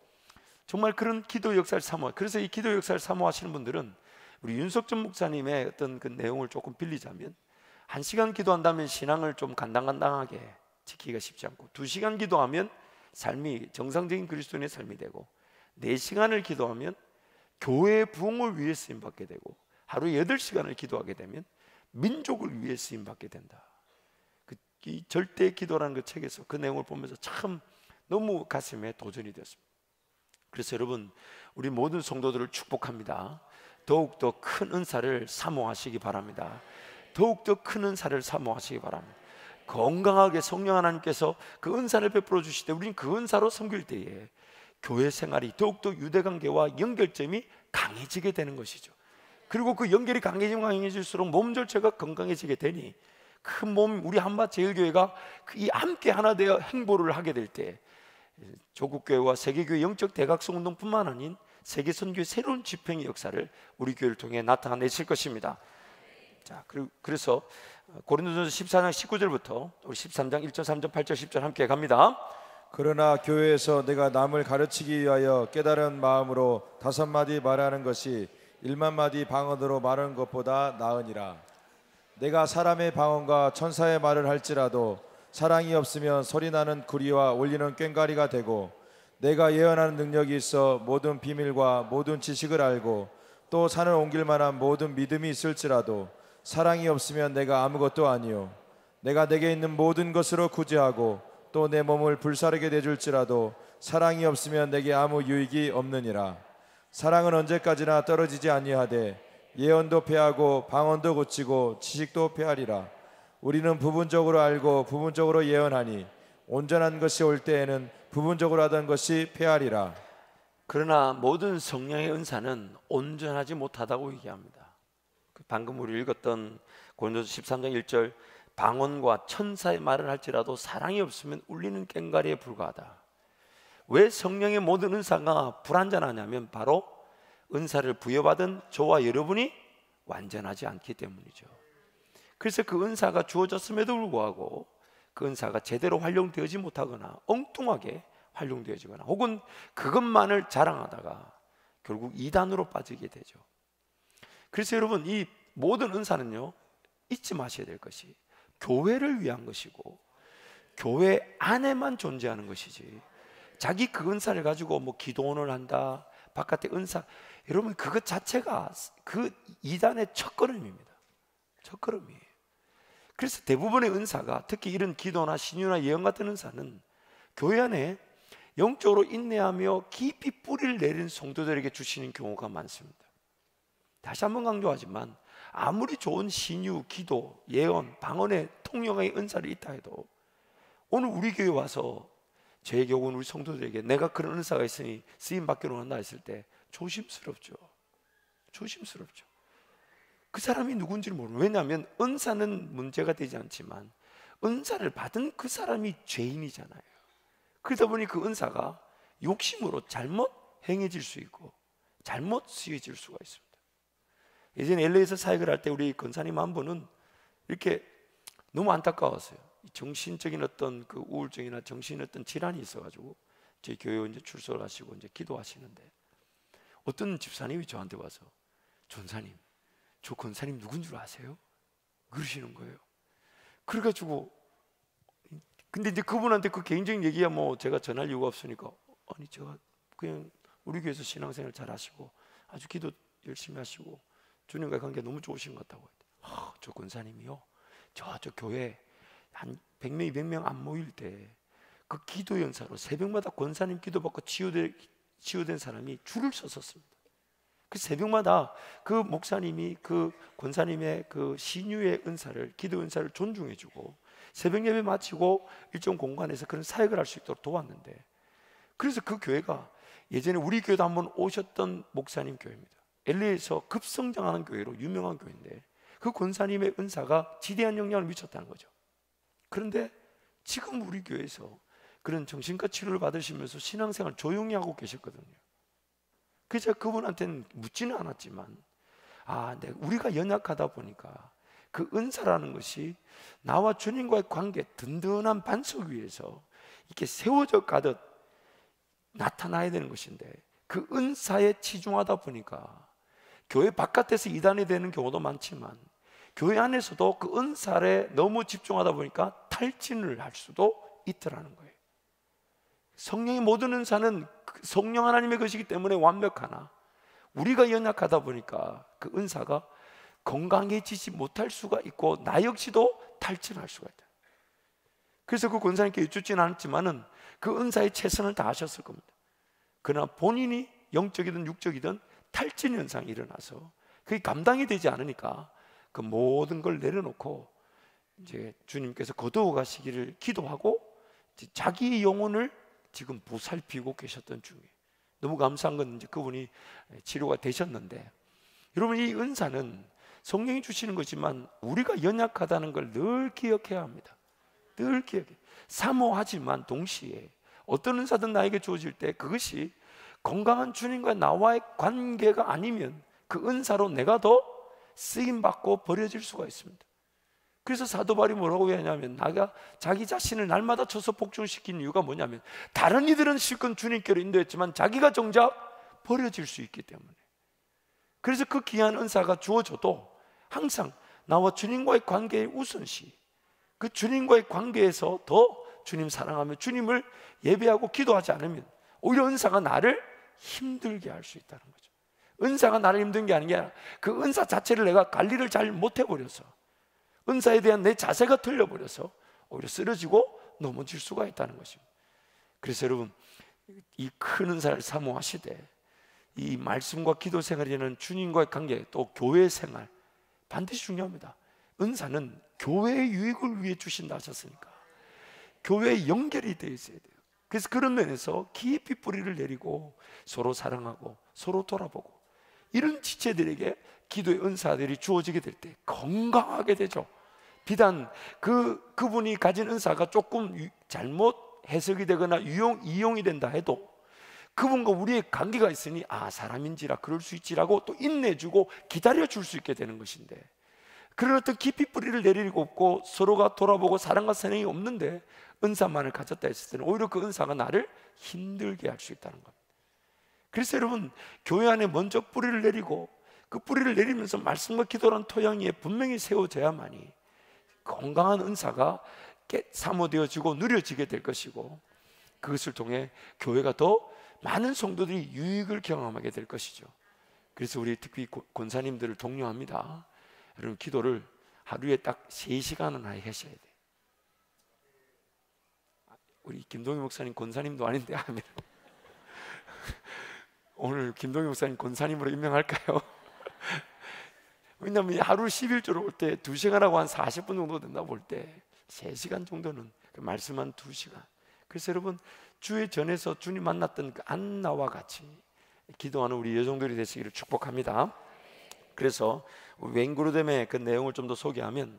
정말 그런 기도 역사를 사모, 그래서 이 기도 역사를 사모하시는 분들은 우리 윤석전 목사님의 어떤 그 내용을 조금 빌리자면, 1시간 기도한다면 신앙을 좀 간당간당하게 지키기가 쉽지 않고, 2시간 기도하면 삶이 정상적인 그리스도인의 삶이 되고, 4시간을 기도하면 교회의 부흥을 위해 쓰임받게 되고, 하루에 8시간을 기도하게 되면 민족을 위해 쓰임받게 된다. 이 절대 기도라는 그 책에서 그 내용을 보면서 참 너무 가슴에 도전이 되었습니다. 그래서 여러분, 우리 모든 성도들을 축복합니다. 더욱더 큰 은사를 사모하시기 바랍니다. 더욱더 큰 은사를 사모하시기 바랍니다. 건강하게 성령 하나님께서 그 은사를 베풀어 주실 때, 우리는 그 은사로 섬길 때에 교회 생활이 더욱더 유대관계와 연결점이 강해지게 되는 것이죠. 그리고 그 연결이 강해지면 강해질수록 몸 전체가 건강해지게 되니, 큰 몸, 우리 한밭제일교회가 이 함께 하나 되어 행보를 하게 될 때, 조국교회와 세계교회 영적 대각성 운동뿐만 아닌 세계선교의 새로운 집행의 역사를 우리 교회를 통해 나타내실 것입니다. 자, 그래서 고린도전서 14장 19절부터 우리 13장 1절, 3절, 8절, 10절 함께 갑니다. 그러나 교회에서 내가 남을 가르치기 위하여 깨달은 마음으로 5마디 말하는 것이 1만마디 방언으로 말하는 것보다 나으니라. 내가 사람의 방언과 천사의 말을 할지라도 사랑이 없으면 소리나는 구리와 울리는 꽹과리가 되고, 내가 예언하는 능력이 있어 모든 비밀과 모든 지식을 알고 또 산을 옮길 만한 모든 믿음이 있을지라도 사랑이 없으면 내가 아무것도 아니요. 내가 내게 있는 모든 것으로 구제하고 또 내 몸을 불사르게 내줄지라도 사랑이 없으면 내게 아무 유익이 없느니라. 사랑은 언제까지나 떨어지지 아니하되 예언도 패하고 방언도 고치고 지식도 패하리라. 우리는 부분적으로 알고 부분적으로 예언하니 온전한 것이 올 때에는 부분적으로 하던 것이 패하리라. 그러나 모든 성령의 은사는 온전하지 못하다고 얘기합니다. 방금 우리 읽었던 고린도서 13장 1절, 방언과 천사의 말을 할지라도 사랑이 없으면 울리는 꽹과리에 불과하다. 왜 성령의 모든 은사가 불완전하냐면, 바로 은사를 부여받은 저와 여러분이 완전하지 않기 때문이죠. 그래서 그 은사가 주어졌음에도 불구하고 그 은사가 제대로 활용되지 못하거나 엉뚱하게 활용되어지거나, 혹은 그것만을 자랑하다가 결국 이단으로 빠지게 되죠. 그래서 여러분, 이 모든 은사는요, 잊지 마셔야 될 것이 교회를 위한 것이고 교회 안에만 존재하는 것이지, 자기 그 은사를 가지고 뭐 기도원을 한다, 바깥에 은사, 여러분 그것 자체가 그 이단의 첫걸음입니다. 첫걸음이에요. 그래서 대부분의 은사가, 특히 이런 기도나 신유나 예언 같은 은사는 교회 안에 영적으로 인내하며 깊이 뿌리를 내린 성도들에게 주시는 경우가 많습니다. 다시 한번 강조하지만, 아무리 좋은 신유, 기도, 예언, 방언의 통용의 은사를 있다 해도 오늘 우리 교회 와서 제 경우는 우리 성도들에게 내가 그런 은사가 있으니 쓰임 받기로 한다 했을 때 조심스럽죠. 조심스럽죠. 그 사람이 누군지를 모르는, 왜냐하면 은사는 문제가 되지 않지만 은사를 받은 그 사람이 죄인이잖아요. 그러다 보니 그 은사가 욕심으로 잘못 행해질 수 있고 잘못 쓰여질 수가 있습니다. 예전에 LA에서 사역을 할 때 우리 권사님 한 분은 이렇게 너무 안타까웠어요. 정신적인 어떤 그 우울증이나 정신 어떤 질환이 있어가지고 저희 교회에 이제 출석을 하시고 이제 기도하시는데 어떤 집사님이 저한테 와서 전사님, 저 권사님 누군 줄 아세요? 그러시는 거예요. 그래가지고 근데 이제 그분한테 그 개인적인 얘기야 뭐 제가 전할 이유가 없으니까 아니 제가 그냥 우리 교회에서 신앙생활 잘 하시고 아주 기도 열심히 하시고 주님과의 관계 너무 좋으신 것 같다고. 저 권사님이요 저 교회 한 100명 200명 안 모일 때 그 기도 연사로 새벽마다 권사님 기도받고 치유된 사람이 줄을 섰었습니다. 그 새벽마다 그 목사님이 그 권사님의 그 신유의 은사를, 기도 은사를 존중해주고 새벽 예배 마치고 일정 공간에서 그런 사역을 할 수 있도록 도왔는데, 그래서 그 교회가 예전에 우리 교회도 한번 오셨던 목사님 교회입니다. LA에서 급성장하는 교회로 유명한 교회인데 그 권사님의 은사가 지대한 영향을 미쳤다는 거죠. 그런데 지금 우리 교회에서 그런 정신과 치료를 받으시면서 신앙생활 조용히 하고 계셨거든요. 그래서 제가 그분한테는 묻지는 않았지만 우리가 연약하다 보니까 그 은사라는 것이 나와 주님과의 관계 든든한 반석 위에서 이렇게 세워져 가듯 나타나야 되는 것인데 그 은사에 치중하다 보니까 교회 바깥에서 이단이 되는 경우도 많지만 교회 안에서도 그 은사에 너무 집중하다 보니까 탈진을 할 수도 있더라는 거예요. 성령의 모든 은사는 성령 하나님의 것이기 때문에 완벽하나 우리가 연약하다 보니까 그 은사가 건강해지지 못할 수가 있고 나 역시도 탈진할 수가 있다. 그래서 그 권사님께 여쭙지는 않았지만은 그 은사에 최선을 다하셨을 겁니다. 그러나 본인이 영적이든 육적이든 탈진 현상이 일어나서 그게 감당이 되지 않으니까 그 모든 걸 내려놓고 이제 주님께서 거두어 가시기를 기도하고 이제 자기 영혼을 지금 보살피고 계셨던 중이에요. 너무 감사한 건 이제 그분이 치료가 되셨는데, 여러분 이 은사는 성령이 주시는 거지만 우리가 연약하다는 걸 늘 기억해야 합니다. 늘 기억해. 사모하지만 동시에 어떤 은사든 나에게 주어질 때 그것이 건강한 주님과 나와의 관계가 아니면 그 은사로 내가 더 쓰임받고 버려질 수가 있습니다. 그래서 사도 바울이 뭐라고 하냐면 자기 자신을 날마다 쳐서 복종시킨 이유가 뭐냐면 다른 이들은 실컷 주님께로 인도했지만 자기가 정작 버려질 수 있기 때문에. 그래서 그 귀한 은사가 주어져도 항상 나와 주님과의 관계의 우선시, 그 주님과의 관계에서 더 주님 사랑하며 주님을 예배하고 기도하지 않으면 오히려 은사가 나를 힘들게 할 수 있다는 거죠. 은사가 나를 힘든 게 아닌 게 아니라 그 은사 자체를 내가 관리를 잘 못해버려서, 은사에 대한 내 자세가 틀려버려서 오히려 쓰러지고 넘어질 수가 있다는 것입니다. 그래서 여러분 이 큰 은사를 사모하시되 이 말씀과 기도 생활에는 주님과의 관계, 또 교회 생활 반드시 중요합니다. 은사는 교회의 유익을 위해 주신다 하셨으니까 교회에 연결이 되어 있어야 돼요. 그래서 그런 면에서 깊이 뿌리를 내리고 서로 사랑하고 서로 돌아보고 이런 지체들에게 기도의 은사들이 주어지게 될 때 건강하게 되죠. 비단 그분이 가진 은사가 조금 잘못 해석이 되거나 이용이 된다 해도 그분과 우리의 관계가 있으니 사람인지라 그럴 수 있지라고 또 인내주고 기다려줄 수 있게 되는 것인데, 그런 어떤 깊이 뿌리를 내리고 없고 서로가 돌아보고 사랑과 사랑이 없는데 은사만을 가졌다 했을 때는 오히려 그 은사가 나를 힘들게 할 수 있다는 겁니다. 그래서 여러분 교회 안에 먼저 뿌리를 내리고 그 뿌리를 내리면서 말씀과 기도라는 토양 위에 분명히 세워져야만이 건강한 은사가 사모되어지고 누려지게 될 것이고, 그것을 통해 교회가 더 많은 성도들이 유익을 경험하게 될 것이죠. 그래서 우리 특히 권사님들을 독려합니다. 여러분 기도를 하루에 딱 3시간은 하셔야 돼요. 우리 김동희 목사님 권사님도 아닌데 하면 오늘 김동희 목사님 권사님으로 임명할까요? 왜냐하면 하루 11조로 올 때 2시간하고 한 40분 정도 된다 볼 때 3시간 정도는 그 말씀 한 2시간. 그래서 여러분 주의 전에서 주님 만났던 그 안나와 같이 기도하는 우리 여종들이 되시기를 축복합니다. 그래서 웬그루뎀의 그 내용을 좀 더 소개하면,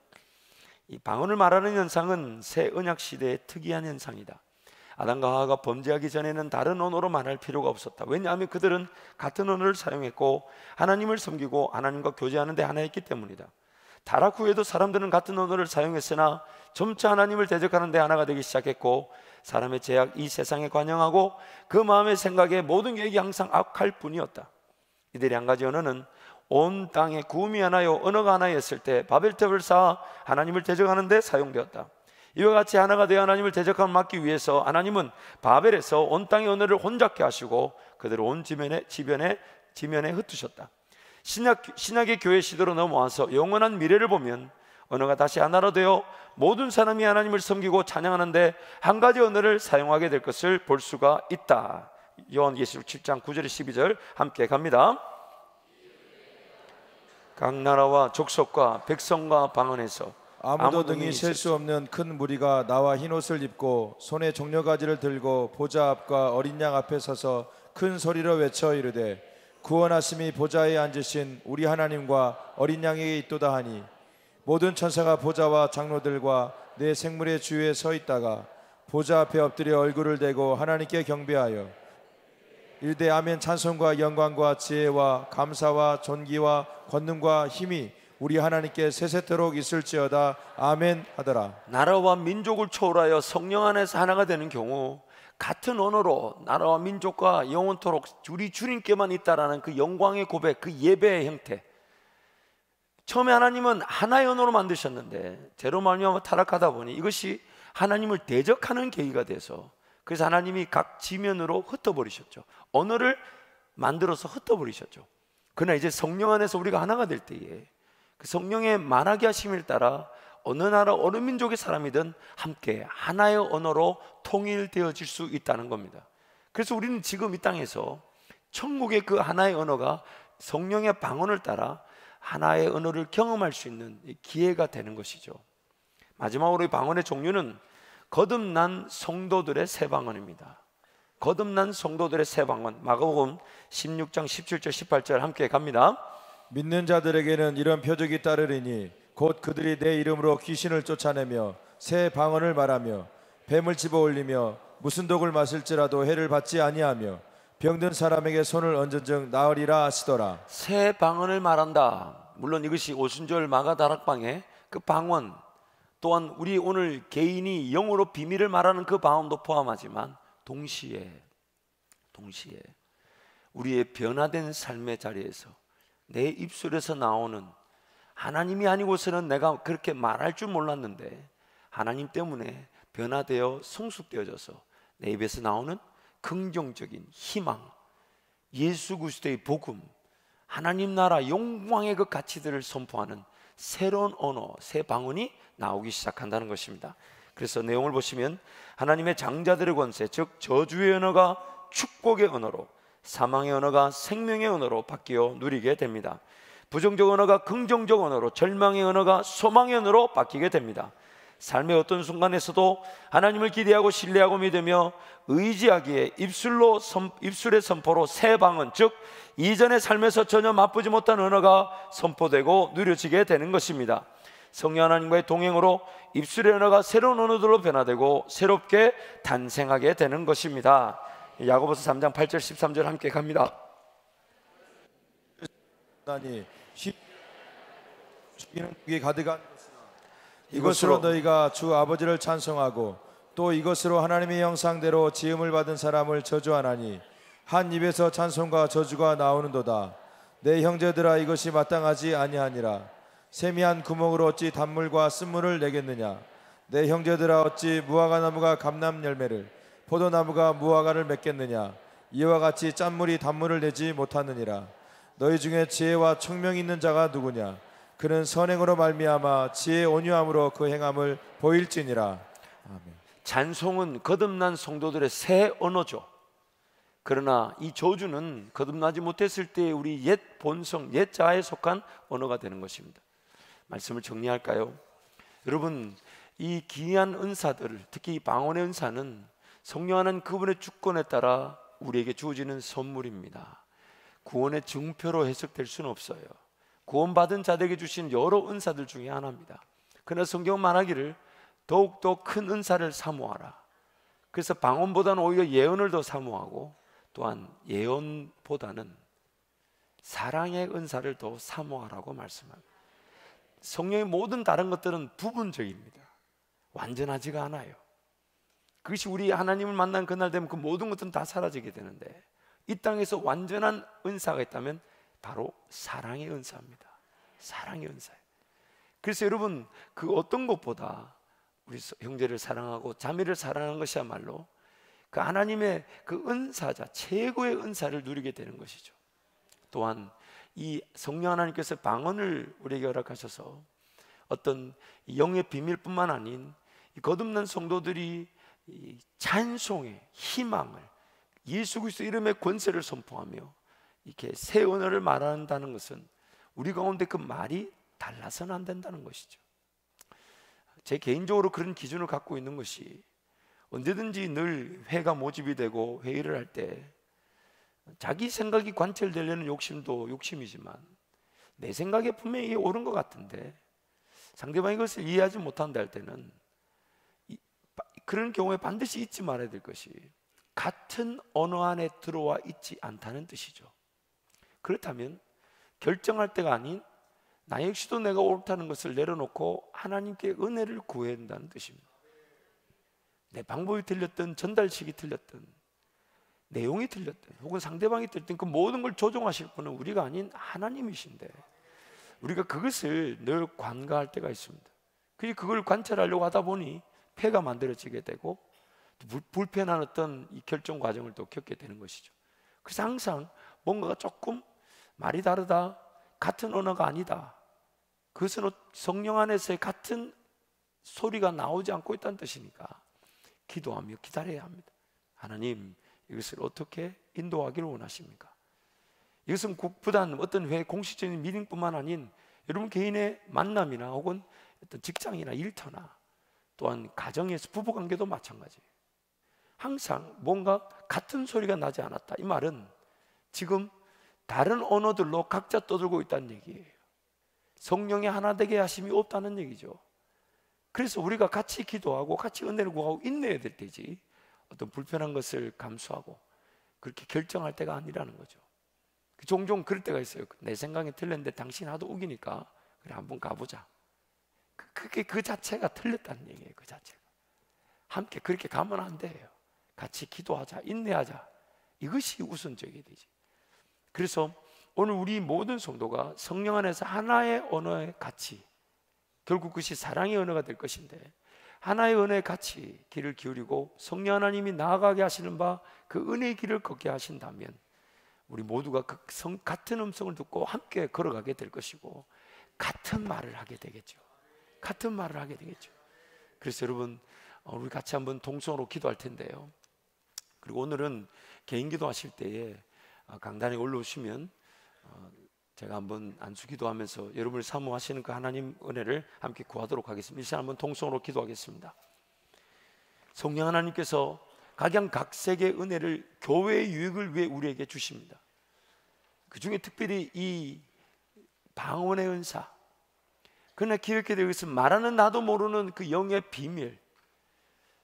이 방언을 말하는 현상은 새 언약 시대의 특이한 현상이다. 아담과 하와가 범죄하기 전에는 다른 언어로 말할 필요가 없었다. 왜냐하면 그들은 같은 언어를 사용했고 하나님을 섬기고 하나님과 교제하는 데 하나였기 때문이다. 타락 후에도 사람들은 같은 언어를 사용했으나 점차 하나님을 대적하는 데 하나가 되기 시작했고, 사람의 죄악, 이 세상에 관영하고 그 마음의 생각에 모든 계획이 항상 악할 뿐이었다. 이들의 한 가지 언어는 온 땅에 구음이 하나요 언어가 하나였을 때 바벨탑을 쌓아 하나님을 대적하는 데 사용되었다. 이와 같이 하나가 되어 하나님을 대적함을 막기 위해서 하나님은 바벨에서 온 땅의 언어를 혼잡게 하시고 그들을 온 지면에 흩으셨다. 신약의 교회 시대로 넘어와서 영원한 미래를 보면 언어가 다시 하나로 되어 모든 사람이 하나님을 섬기고 찬양하는데 한 가지 언어를 사용하게 될 것을 볼 수가 있다. 요한계시록 7장 9절 12절 함께 갑니다. 각 나라와 족속과 백성과 방언에서 아무도 등이 셀 수 없는 큰 무리가 나와 흰옷을 입고 손에 종려가지를 들고 보좌 앞과 어린 양 앞에 서서 큰 소리로 외쳐 이르되 구원하심이 보좌에 앉으신 우리 하나님과 어린 양에게 있도다 하니, 모든 천사가 보좌와 장로들과 내 생물의 주위에 서 있다가 보좌 앞에 엎드려 얼굴을 대고 하나님께 경배하여 이르되 아멘. 찬송과 영광과 지혜와 감사와 존귀와 권능과 힘이 우리 하나님께 세세토록 있을지어다. 아멘 하더라. 나라와 민족을 초월하여 성령 안에서 하나가 되는 경우 같은 언어로 나라와 민족과 영원토록 우리 주님께만 있다라는 그 영광의 고백, 그 예배의 형태. 처음에 하나님은 하나의 언어로 만드셨는데 죄로 말미암아 타락하다 보니 이것이 하나님을 대적하는 계기가 돼서, 그래서 하나님이 각 지면으로 흩어버리셨죠. 언어를 만들어서 흩어버리셨죠. 그러나 이제 성령 안에서 우리가 하나가 될 때에 그 성령의 말하게 하심을 따라 어느 나라 어느 민족의 사람이든 함께 하나의 언어로 통일되어질 수 있다는 겁니다. 그래서 우리는 지금 이 땅에서 천국의 그 하나의 언어가 성령의 방언을 따라 하나의 언어를 경험할 수 있는 기회가 되는 것이죠. 마지막으로 이 방언의 종류는 거듭난 성도들의 새 방언입니다. 거듭난 성도들의 새 방언, 마가복음 16장 17절 18절 함께 갑니다. 믿는 자들에게는 이런 표적이 따르리니 곧 그들이 내 이름으로 귀신을 쫓아내며 새 방언을 말하며 뱀을 집어 올리며 무슨 독을 마실지라도 해를 받지 아니하며 병든 사람에게 손을 얹은 즉 나으리라 하시더라. 새 방언을 말한다. 물론 이것이 오순절 마가다락방의 그 방언, 또한 우리 오늘 개인이 영어로 비밀을 말하는 그 방언도 포함하지만 동시에 우리의 변화된 삶의 자리에서 내 입술에서 나오는, 하나님이 아니고서는 내가 그렇게 말할 줄 몰랐는데 하나님 때문에 변화되어 성숙되어져서 내 입에서 나오는 긍정적인 희망, 예수 그리스도의 복음, 하나님 나라 영광의 그 가치들을 선포하는 새로운 언어, 새 방언이 나오기 시작한다는 것입니다. 그래서 내용을 보시면 하나님의 장자들의 권세, 즉 저주의 언어가 축복의 언어로, 사망의 언어가 생명의 언어로 바뀌어 누리게 됩니다. 부정적 언어가 긍정적 언어로, 절망의 언어가 소망의 언어로 바뀌게 됩니다. 삶의 어떤 순간에서도 하나님을 기대하고 신뢰하고 믿으며 의지하기에 입술의 선포로 새 방언, 즉 이전의 삶에서 전혀 맛보지 못한 언어가 선포되고 누려지게 되는 것입니다. 성령 하나님과의 동행으로 입술의 언어가 새로운 언어들로 변화되고 새롭게 탄생하게 되는 것입니다. 야고보서 3장 8절 13절 함께 갑니다. 죽이는 독이 가득한 이것으로 너희가 주 아버지를 찬송하고 또 이것으로 하나님의 형상대로 지음을 받은 사람을 저주하나니 한 입에서 찬송과 저주가 나오는도다. 내 형제들아 이것이 마땅하지 아니하니라. 세미한 구멍으로 어찌 단물과 쓴물을 내겠느냐. 내 형제들아 어찌 무화과 나무가 감람 열매를 포도나무가 무화과를 맺겠느냐. 이와 같이 짠물이 단물을 내지 못하느니라. 너희 중에 지혜와 총명이 있는 자가 누구냐. 그는 선행으로 말미암아 지혜의 온유함으로 그 행함을 보일지니라. 아멘. 찬송은 거듭난 성도들의 새 언어죠. 그러나 이 저주는 거듭나지 못했을 때 우리 옛 본성, 옛 자아에 속한 언어가 되는 것입니다. 말씀을 정리할까요? 여러분, 이 귀한 은사들을, 특히 이 방언의 은사는 성령 하나님 그분의 주권에 따라 우리에게 주어지는 선물입니다. 구원의 증표로 해석될 수는 없어요. 구원받은 자들에게 주신 여러 은사들 중에 하나입니다. 그러나 성경은 말하기를 더욱더 큰 은사를 사모하라. 그래서 방언보다는 오히려 예언을 더 사모하고, 또한 예언보다는 사랑의 은사를 더 사모하라고 말씀합니다. 성령의 모든 다른 것들은 부분적입니다. 완전하지가 않아요. 그것이 우리 하나님을 만난 그날 되면 그 모든 것들은 다 사라지게 되는데, 이 땅에서 완전한 은사가 있다면 바로 사랑의 은사입니다. 사랑의 은사예요. 그래서 여러분, 그 어떤 것보다 우리 형제를 사랑하고 자매를 사랑하는 것이야말로 그 하나님의 그 은사자, 최고의 은사를 누리게 되는 것이죠. 또한 이 성령 하나님께서 방언을 우리에게 허락하셔서 어떤 영의 비밀뿐만 아닌 이 거듭난 성도들이 이 찬송의 희망을, 예수 그리스도 이름의 권세를 선포하며 이렇게 새 언어를 말한다는 것은 우리 가운데 그 말이 달라서는 안 된다는 것이죠. 제 개인적으로 그런 기준을 갖고 있는 것이, 언제든지 늘 회가 모집이 되고 회의를 할 때 자기 생각이 관철되려는 욕심도 욕심이지만 내 생각에 분명히 이게 옳은 것 같은데 상대방이 그것을 이해하지 못한다 할 때는 그런 경우에 반드시 잊지 말아야 될 것이, 같은 언어 안에 들어와 있지 않다는 뜻이죠. 그렇다면 결정할 때가 아닌 나 역시도 내가 옳다는 것을 내려놓고 하나님께 은혜를 구해야 한다는 뜻입니다. 내 방법이 틀렸든 전달식이 틀렸든 내용이 틀렸든 혹은 상대방이 틀렸든 그 모든 걸 조종하실 분은 우리가 아닌 하나님이신데, 우리가 그것을 늘 관가할 때가 있습니다. 그걸 관찰하려고 하다 보니 폐가 만들어지게 되고 불편한 어떤 이 결정 과정을 또 겪게 되는 것이죠. 그래서 항상 뭔가가 조금 말이 다르다, 같은 언어가 아니다, 그것은 성령 안에서의 같은 소리가 나오지 않고 있다는 뜻이니까 기도하며 기다려야 합니다. 하나님, 이것을 어떻게 인도하기를 원하십니까? 이것은 부단 어떤 회의 공식적인 미팅뿐만 아닌 여러분 개인의 만남이나 혹은 어떤 직장이나 일터나 또한 가정에서 부부관계도 마찬가지예요. 항상 뭔가 같은 소리가 나지 않았다, 이 말은 지금 다른 언어들로 각자 떠들고 있다는 얘기예요. 성령의 하나 되게 하심이 없다는 얘기죠. 그래서 우리가 같이 기도하고 같이 은혜를 구하고 인내해야 될 때지, 어떤 불편한 것을 감수하고 그렇게 결정할 때가 아니라는 거죠. 종종 그럴 때가 있어요. 내 생각이 틀렸는데 당신 하도 우기니까 그래 한번 가보자. 그게 그 자체가 틀렸다는 얘기예요. 그 자체가. 함께 그렇게 가면 안 돼요. 같이 기도하자, 인내하자, 이것이 우선적이 되지. 그래서 오늘 우리 모든 성도가 성령 안에서 하나의 언어의 가치, 결국 그것이 사랑의 언어가 될 것인데, 하나의 은혜의 가치 길을 기울이고 성령 하나님이 나아가게 하시는 바 그 은혜의 길을 걷게 하신다면 우리 모두가 그 같은 음성을 듣고 함께 걸어가게 될 것이고 같은 말을 하게 되겠죠. 같은 말을 하게 되겠죠. 그래서 여러분, 우리 같이 한번 동성으로 기도할 텐데요. 그리고 오늘은 개인 기도하실 때에 강단에 올라오시면 제가 한번 안수 기도하면서 여러분을 사모하시는 그 하나님 은혜를 함께 구하도록 하겠습니다. 이 시간 한번 동성으로 기도하겠습니다. 성령 하나님께서 각양각색의 은혜를 교회의 유익을 위해 우리에게 주십니다. 그 중에 특별히 이 방언의 은사, 그러나 기억해야 될 것은 말하는 나도 모르는 그 영의 비밀,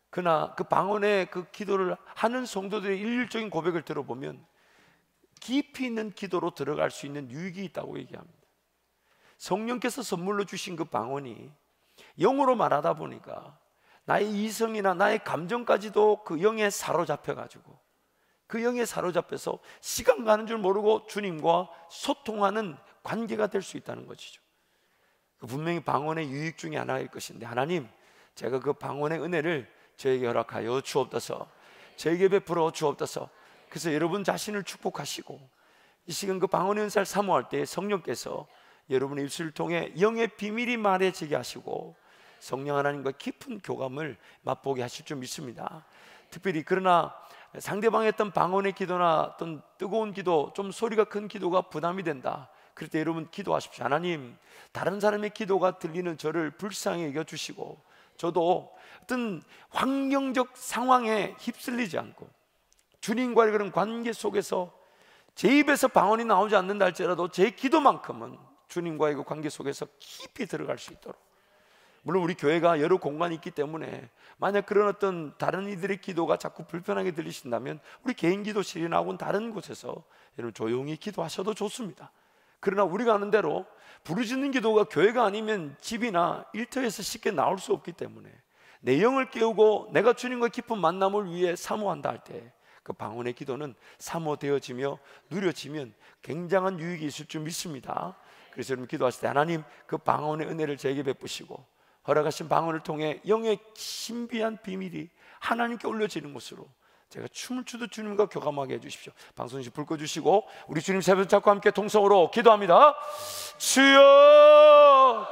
그러나 그 방언의 그 기도를 하는 성도들의 일률적인 고백을 들어보면 깊이 있는 기도로 들어갈 수 있는 유익이 있다고 얘기합니다. 성령께서 선물로 주신 그 방언이 영으로 말하다 보니까 나의 이성이나 나의 감정까지도 그 영에 사로잡혀가지고 그 영에 사로잡혀서 시간 가는 줄 모르고 주님과 소통하는 관계가 될 수 있다는 것이죠. 분명히 방언의 유익 중에 하나일 것인데, 하나님, 제가 그 방언의 은혜를 저에게 허락하여 주옵소서, 저에게 베풀어 주옵소서. 그래서 여러분 자신을 축복하시고 이 시간 그 방언의 은사를 사모할 때 성령께서 여러분의 입술을 통해 영의 비밀이 말해지게 하시고 성령 하나님과 깊은 교감을 맛보게 하실 줄 믿습니다. 특별히 그러나 상대방의 어떤 방언의 기도나 어떤 뜨거운 기도, 좀 소리가 큰 기도가 부담이 된다, 그럴 때 여러분 기도하십시오. 하나님, 다른 사람의 기도가 들리는 저를 불쌍히 여겨주시고 저도 어떤 환경적 상황에 휩쓸리지 않고 주님과의 그런 관계 속에서 제 입에서 방언이 나오지 않는다 할지라도 제 기도만큼은 주님과의 그 관계 속에서 깊이 들어갈 수 있도록 물론 우리 교회가 여러 공간이 있기 때문에 만약 그런 어떤 다른 이들의 기도가 자꾸 불편하게 들리신다면 우리 개인 기도실이나 혹은 다른 곳에서 여러분 조용히 기도하셔도 좋습니다. 그러나 우리가 아는 대로 부르짖는 기도가 교회가 아니면 집이나 일터에서 쉽게 나올 수 없기 때문에 내 영을 깨우고 내가 주님과 깊은 만남을 위해 사모한다 할 때 그 방언의 기도는 사모되어지며 누려지면 굉장한 유익이 있을 줄 믿습니다. 그래서 여러분 기도하실 때 하나님 그 방언의 은혜를 저에게 베푸시고 허락하신 방언을 통해 영의 신비한 비밀이 하나님께 올려지는 것으로 제가 춤을 추듯 주님과 교감하게 해주십시오. 방송실 불 꺼주시고 우리 주님 세번 잡고 함께 동성으로 기도합니다. 주여